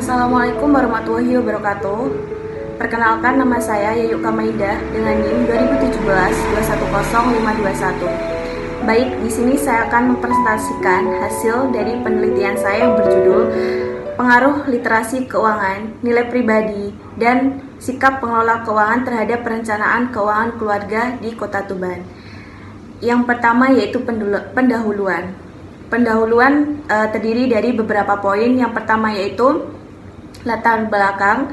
Assalamualaikum warahmatullahi wabarakatuh. Perkenalkan, nama saya Yayuk Kamaidah dengan NIM 2017-210521. Baik, di sini saya akan mempresentasikan hasil dari penelitian saya yang berjudul Pengaruh Literasi Keuangan, Nilai Pribadi, dan Sikap Pengelola Keuangan terhadap Perencanaan Keuangan Keluarga di Kota Tuban. Yang pertama yaitu pendahuluan. Pendahuluan terdiri dari beberapa poin. Yang pertama yaitu latar belakang,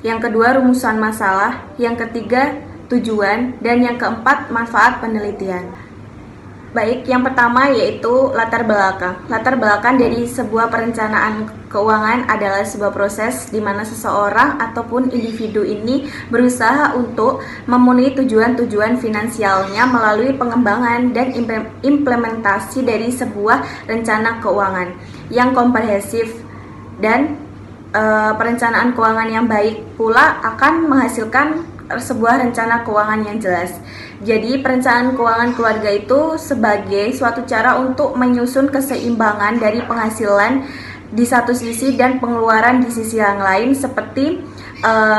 yang kedua rumusan masalah, yang ketiga tujuan, dan yang keempat manfaat penelitian. Baik, yang pertama yaitu latar belakang. Latar belakang dari sebuah perencanaan keuangan adalah sebuah proses di mana seseorang ataupun individu ini berusaha untuk memenuhi tujuan-tujuan finansialnya melalui pengembangan dan implementasi dari sebuah rencana keuangan yang komprehensif, dan perencanaan keuangan yang baik pula akan menghasilkan sebuah rencana keuangan yang jelas. Jadi perencanaan keuangan keluarga itu sebagai suatu cara untuk menyusun keseimbangan dari penghasilan di satu sisi dan pengeluaran di sisi yang lain, seperti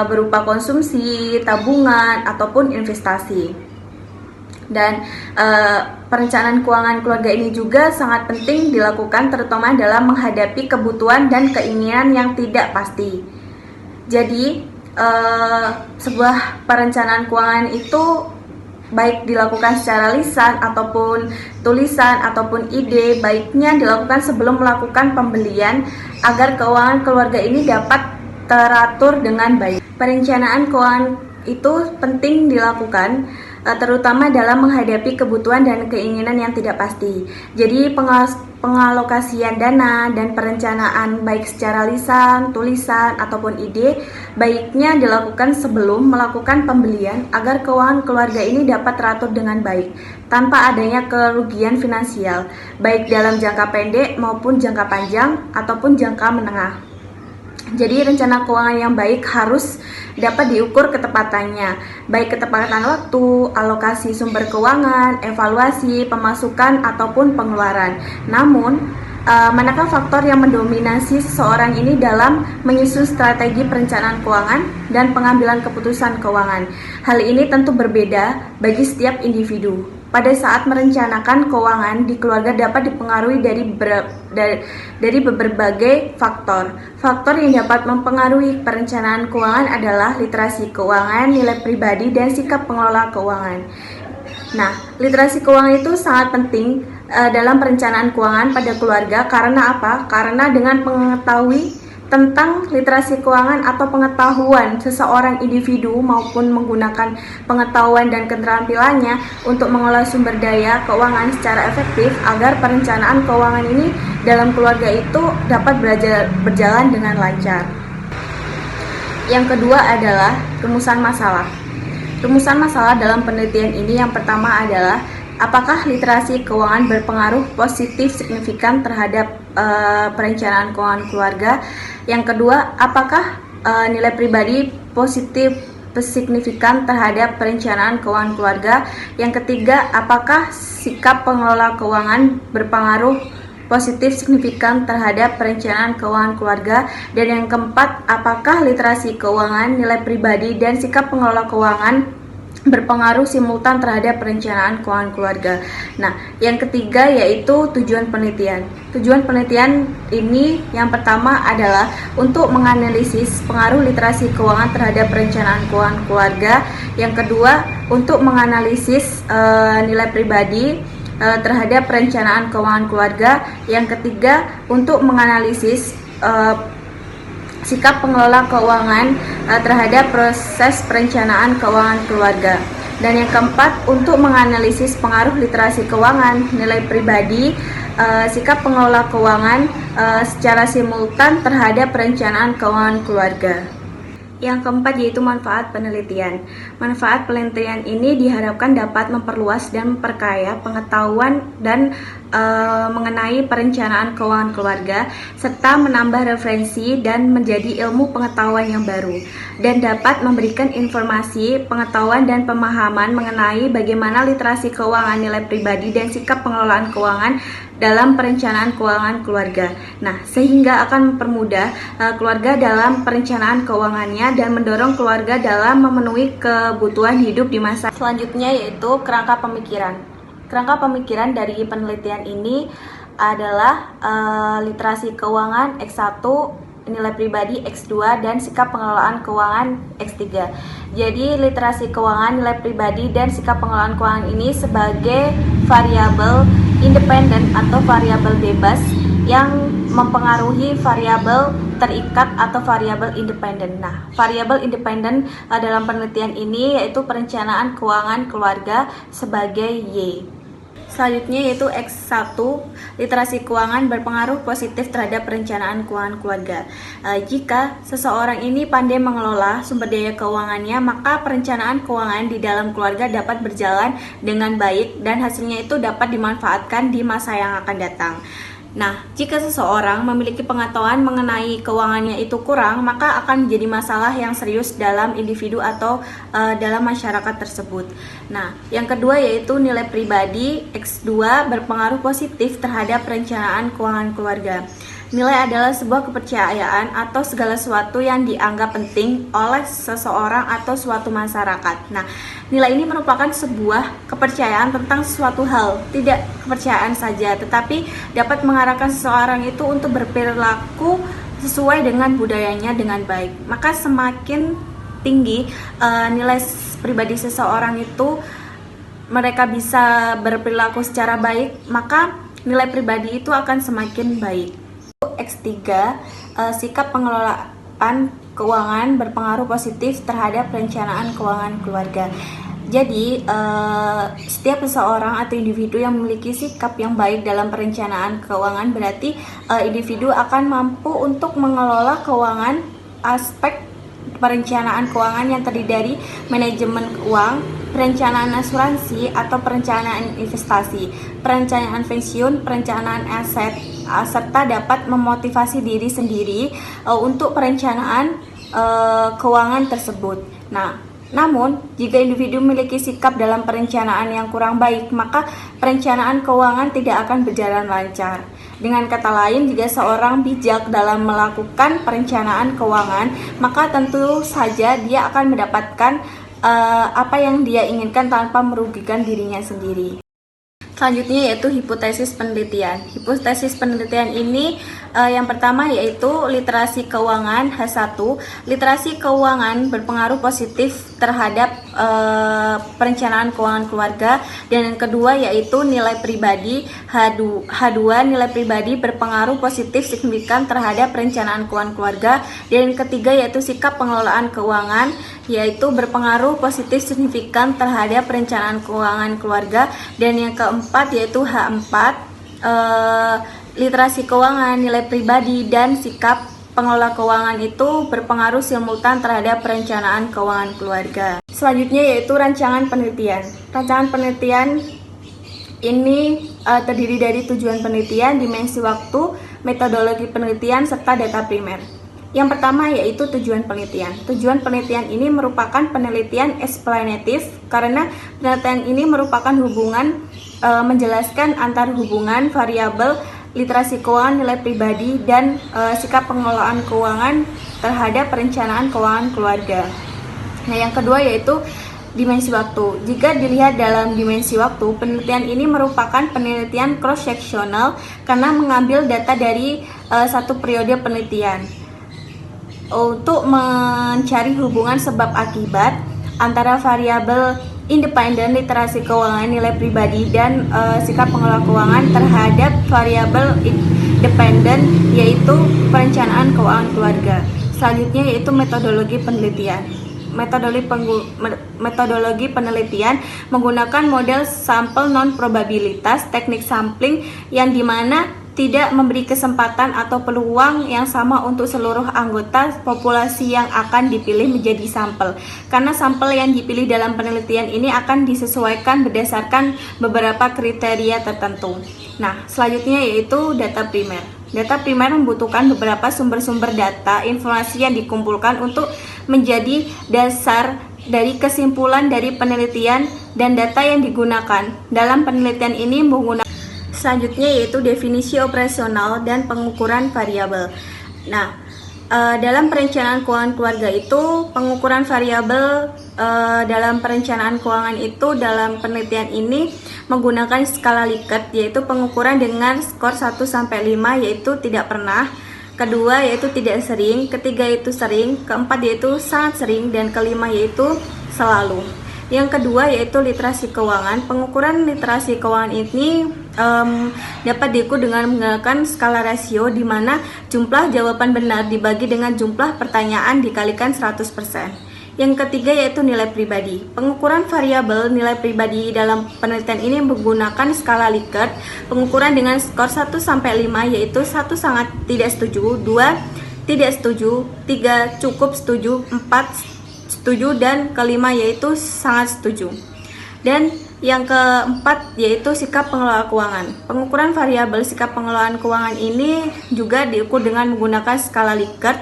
berupa konsumsi, tabungan, ataupun investasi. Dan perencanaan keuangan keluarga ini juga sangat penting dilakukan terutama dalam menghadapi kebutuhan dan keinginan yang tidak pasti. Jadi sebuah perencanaan keuangan itu baik dilakukan secara lisan ataupun tulisan ataupun ide, baiknya dilakukan sebelum melakukan pembelian agar keuangan keluarga ini dapat teratur dengan baik. Perencanaan keuangan itu penting dilakukan terutama dalam menghadapi kebutuhan dan keinginan yang tidak pasti. Jadi pengalokasian dana dan perencanaan baik secara lisan, tulisan, ataupun ide baiknya dilakukan sebelum melakukan pembelian agar keuangan keluarga ini dapat teratur dengan baik tanpa adanya kerugian finansial baik dalam jangka pendek maupun jangka panjang ataupun jangka menengah. Jadi rencana keuangan yang baik harus dapat diukur ketepatannya, baik ketepatan waktu, alokasi sumber keuangan, evaluasi, pemasukan, ataupun pengeluaran. Namun, manakah faktor yang mendominasi seseorang ini dalam menyusun strategi perencanaan keuangan dan pengambilan keputusan keuangan? Hal ini tentu berbeda bagi setiap individu. Pada saat merencanakan keuangan di keluarga dapat dipengaruhi dari berbagai faktor. Faktor yang dapat mempengaruhi perencanaan keuangan adalah literasi keuangan, nilai pribadi, dan sikap pengelola keuangan. Nah, literasi keuangan itu sangat penting dalam perencanaan keuangan pada keluarga. Karena apa? Karena dengan mengetahui tentang literasi keuangan atau pengetahuan seseorang individu maupun menggunakan pengetahuan dan keterampilannya untuk mengolah sumber daya keuangan secara efektif agar perencanaan keuangan ini dalam keluarga itu dapat berjalan dengan lancar. Yang kedua adalah rumusan masalah. Rumusan masalah dalam penelitian ini yang pertama adalah apakah literasi keuangan berpengaruh positif signifikan terhadap perencanaan keuangan keluarga? Yang kedua, apakah nilai pribadi positif signifikan terhadap perencanaan keuangan keluarga? Yang ketiga, apakah sikap pengelola keuangan berpengaruh positif signifikan terhadap perencanaan keuangan keluarga? Dan yang keempat, apakah literasi keuangan, nilai pribadi, dan sikap pengelola keuangan berpengaruh simultan terhadap perencanaan keuangan keluarga? Nah, yang ketiga yaitu tujuan penelitian. Tujuan penelitian ini yang pertama adalah untuk menganalisis pengaruh literasi keuangan terhadap perencanaan keuangan keluarga. Yang kedua, untuk menganalisis nilai pribadi terhadap perencanaan keuangan keluarga. Yang ketiga, untuk menganalisis sikap pengelola keuangan terhadap proses perencanaan keuangan keluarga. Dan yang keempat, untuk menganalisis pengaruh literasi keuangan, nilai pribadi, sikap pengelola keuangan secara simultan terhadap perencanaan keuangan keluarga. Yang keempat yaitu manfaat penelitian. Manfaat penelitian ini diharapkan dapat memperluas dan memperkaya pengetahuan dan mengenai perencanaan keuangan keluarga, serta menambah referensi dan menjadi ilmu pengetahuan yang baru, dan dapat memberikan informasi, pengetahuan, dan pemahaman mengenai bagaimana literasi keuangan, nilai pribadi, dan sikap pengelolaan keuangan dalam perencanaan keuangan keluarga. Nah, sehingga akan mempermudah keluarga dalam perencanaan keuangannya dan mendorong keluarga dalam memenuhi kebutuhan hidup di masa selanjutnya, yaitu kerangka pemikiran. Kerangka pemikiran dari penelitian ini adalah literasi keuangan X1, nilai pribadi X2, dan sikap pengelolaan keuangan X3. Jadi literasi keuangan, nilai pribadi, dan sikap pengelolaan keuangan ini sebagai variabel independen atau variabel bebas yang mempengaruhi variabel terikat atau variabel independen. Nah, variabel independen dalam penelitian ini yaitu perencanaan keuangan keluarga sebagai Y. Selanjutnya yaitu X1, literasi keuangan berpengaruh positif terhadap perencanaan keuangan keluarga. Jika seseorang ini pandai mengelola sumber daya keuangannya, maka perencanaan keuangan di dalam keluarga dapat berjalan dengan baik dan hasilnya itu dapat dimanfaatkan di masa yang akan datang. Nah, jika seseorang memiliki pengetahuan mengenai keuangannya itu kurang, maka akan menjadi masalah yang serius dalam individu atau dalam masyarakat tersebut. Nah, yang kedua yaitu nilai pribadi X2 berpengaruh positif terhadap perencanaan keuangan keluarga. Nilai adalah sebuah kepercayaan atau segala sesuatu yang dianggap penting oleh seseorang atau suatu masyarakat. Nah, nilai ini merupakan sebuah kepercayaan tentang suatu hal, tidak kepercayaan saja, tetapi dapat mengarahkan seseorang itu untuk berperilaku sesuai dengan budayanya dengan baik. Maka semakin tinggi nilai pribadi seseorang itu, mereka bisa berperilaku secara baik, maka nilai pribadi itu akan semakin baik. X3, sikap pengelolaan keuangan berpengaruh positif terhadap perencanaan keuangan keluarga. Jadi, setiap seseorang atau individu yang memiliki sikap yang baik dalam perencanaan keuangan berarti individu akan mampu untuk mengelola keuangan. Aspek perencanaan keuangan yang terdiri dari manajemen uang, perencanaan asuransi atau perencanaan investasi, perencanaan pensiun, perencanaan aset, serta dapat memotivasi diri sendiri untuk perencanaan keuangan tersebut. Nah, namun jika individu memiliki sikap dalam perencanaan yang kurang baik, maka perencanaan keuangan tidak akan berjalan lancar. Dengan kata lain, jika seorang bijak dalam melakukan perencanaan keuangan, maka tentu saja dia akan mendapatkan apa yang dia inginkan tanpa merugikan dirinya sendiri. Selanjutnya yaitu hipotesis penelitian. Hipotesis penelitian ini yang pertama yaitu literasi keuangan H1. Literasi keuangan berpengaruh positif terhadap perencanaan keuangan keluarga. Dan yang kedua yaitu nilai pribadi H2. Nilai pribadi berpengaruh positif signifikan terhadap perencanaan keuangan keluarga. Dan yang ketiga yaitu sikap pengelolaan keuangan, yaitu berpengaruh positif signifikan terhadap perencanaan keuangan keluarga. Dan yang keempat yaitu H4, literasi keuangan, nilai pribadi, dan sikap pengelola keuangan itu berpengaruh simultan terhadap perencanaan keuangan keluarga. Selanjutnya yaitu rancangan penelitian. Rancangan penelitian ini terdiri dari tujuan penelitian, dimensi waktu, metodologi penelitian, serta data primer. Yang pertama yaitu tujuan penelitian. Tujuan penelitian ini merupakan penelitian explanatif karena penelitian ini merupakan hubungan menjelaskan antar hubungan variabel literasi keuangan, nilai pribadi, dan sikap pengelolaan keuangan terhadap perencanaan keuangan keluarga. Nah, yang kedua yaitu dimensi waktu. Jika dilihat dalam dimensi waktu, penelitian ini merupakan penelitian cross-sectional karena mengambil data dari satu periode penelitian untuk mencari hubungan sebab akibat antara variabel independen literasi keuangan, nilai pribadi, dan sikap pengelola keuangan terhadap variabel independen yaitu perencanaan keuangan keluarga. Selanjutnya yaitu metodologi penelitian. Metodologi penelitian menggunakan model sampel non probabilitas, teknik sampling yang dimana tidak memberi kesempatan atau peluang yang sama untuk seluruh anggota populasi yang akan dipilih menjadi sampel. Karena sampel yang dipilih dalam penelitian ini akan disesuaikan berdasarkan beberapa kriteria tertentu. Nah, selanjutnya yaitu data primer. Data primer membutuhkan beberapa sumber-sumber data, informasi yang dikumpulkan untuk menjadi dasar dari kesimpulan dari penelitian, dan data yang digunakan dalam penelitian ini menggunakan selanjutnya yaitu definisi operasional dan pengukuran variabel. Nah, dalam perencanaan keuangan keluarga itu pengukuran variabel dalam perencanaan keuangan itu dalam penelitian ini menggunakan skala Likert, yaitu pengukuran dengan skor 1 sampai 5 yaitu tidak pernah, kedua yaitu tidak sering, ketiga yaitu sering, keempat yaitu sangat sering, dan kelima yaitu selalu. Yang kedua yaitu literasi keuangan. Pengukuran literasi keuangan ini dapat diukur dengan menggunakan skala rasio, di mana jumlah jawaban benar dibagi dengan jumlah pertanyaan dikalikan 100%. Yang ketiga yaitu nilai pribadi. Pengukuran variabel nilai pribadi dalam penelitian ini menggunakan skala Likert. Pengukuran dengan skor 1 sampai 5 yaitu 1 sangat tidak setuju, 2 tidak setuju, 3 cukup setuju, 4 setuju, dan kelima yaitu sangat setuju. Dan yang keempat yaitu sikap pengelola keuangan. Pengukuran variabel sikap pengelolaan keuangan ini juga diukur dengan menggunakan skala Likert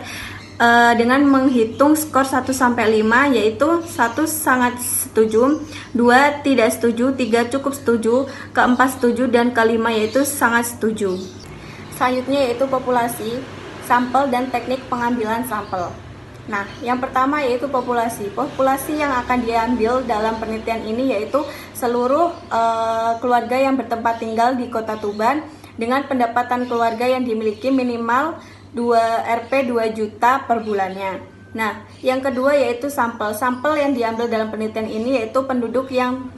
dengan menghitung skor 1 sampai 5 yaitu 1 sangat setuju, 2 tidak setuju, 3 cukup setuju, keempat setuju, dan kelima yaitu sangat setuju. Selanjutnya yaitu populasi, sampel, dan teknik pengambilan sampel. Nah, yang pertama yaitu populasi. Populasi yang akan diambil dalam penelitian ini yaitu seluruh keluarga yang bertempat tinggal di Kota Tuban dengan pendapatan keluarga yang dimiliki minimal Rp 2 juta per bulannya. Nah, yang kedua yaitu sampel. Sampel yang diambil dalam penelitian ini yaitu penduduk yang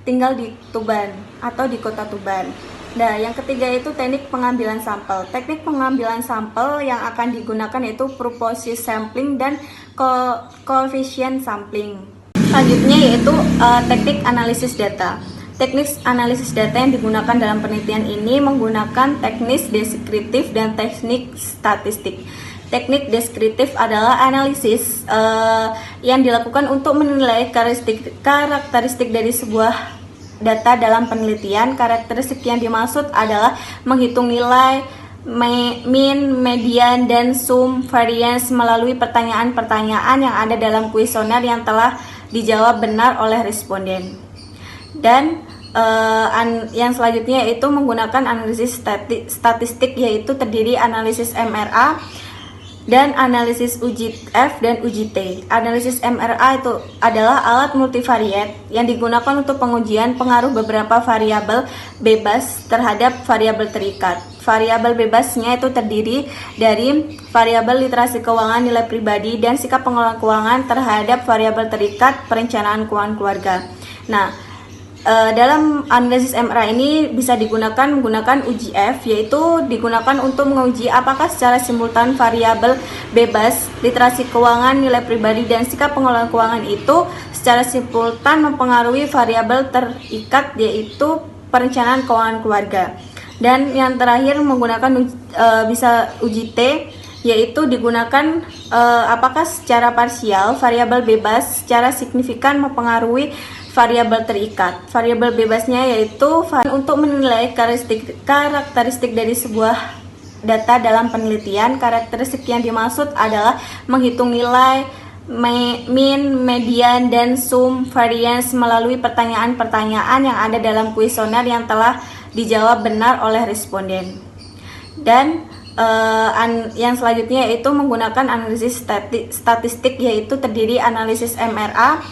tinggal di Tuban atau di Kota Tuban. Nah, yang ketiga yaitu teknik pengambilan sampel. Teknik pengambilan sampel yang akan digunakan yaitu purposive sampling dan coefficient sampling. Selanjutnya yaitu teknik analisis data. Teknik analisis data yang digunakan dalam penelitian ini menggunakan teknik deskriptif dan teknik statistik. Teknik deskriptif adalah analisis yang dilakukan untuk menilai karakteristik dari sebuah data dalam penelitian. Karakteristik yang dimaksud adalah menghitung nilai mean, median, dan sum variance melalui pertanyaan-pertanyaan yang ada dalam kuesioner yang telah dijawab benar oleh responden. Dan yang selanjutnya yaitu menggunakan analisis statistik, yaitu terdiri analisis MRA dan analisis UGF dan UGT. Analisis MRA itu adalah alat multivariat yang digunakan untuk pengujian pengaruh beberapa variabel bebas terhadap variabel terikat. Variabel bebasnya itu terdiri dari variabel literasi keuangan, nilai pribadi, dan sikap pengelolaan keuangan terhadap variabel terikat, perencanaan keuangan keluarga. Nah, dalam analisis MRA ini bisa menggunakan UGF, yaitu digunakan untuk menguji apakah secara simultan variabel bebas, literasi keuangan, nilai pribadi, dan sikap pengelolaan keuangan itu secara simultan mempengaruhi variabel terikat, yaitu perencanaan keuangan keluarga. Dan yang terakhir menggunakan bisa UGT, yaitu digunakan apakah secara parsial variabel bebas secara signifikan mempengaruhi variabel terikat. Variabel bebasnya yaitu untuk menilai karakteristik dari sebuah data dalam penelitian. Karakteristik yang dimaksud adalah menghitung nilai mean, median, dan sum variance melalui pertanyaan-pertanyaan yang ada dalam kuesioner yang telah dijawab benar oleh responden. Dan yang selanjutnya yaitu menggunakan analisis statistik, yaitu terdiri analisis MRA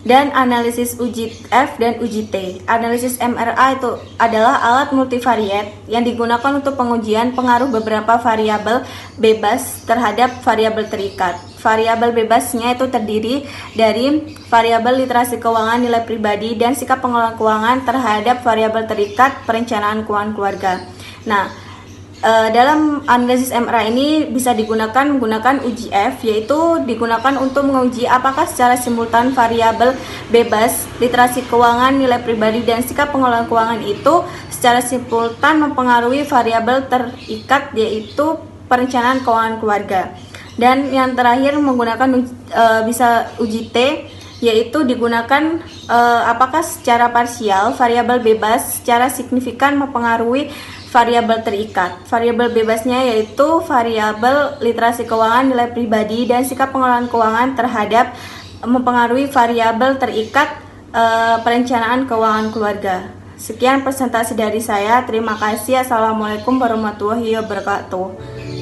dan analisis UGF dan UGT. Analisis MRA itu adalah alat multivariat yang digunakan untuk pengujian pengaruh beberapa variabel bebas terhadap variabel terikat. Variabel bebasnya itu terdiri dari variabel literasi keuangan, nilai pribadi, dan sikap pengelolaan keuangan terhadap variabel terikat, perencanaan keuangan keluarga. Nah, Dalam analisis MRA ini bisa menggunakan uji F, yaitu digunakan untuk menguji apakah secara simultan variabel bebas, literasi keuangan, nilai pribadi, dan sikap pengelolaan keuangan itu secara simultan mempengaruhi variabel terikat, yaitu perencanaan keuangan keluarga. Dan yang terakhir menggunakan bisa uji T, yaitu digunakan apakah secara parsial variabel bebas secara signifikan mempengaruhi variabel terikat. Variabel bebasnya yaitu variabel literasi keuangan, nilai pribadi, dan sikap pengelolaan keuangan terhadap mempengaruhi variabel terikat perencanaan keuangan keluarga. Sekian presentasi dari saya. Terima kasih. Assalamualaikum warahmatullahi wabarakatuh.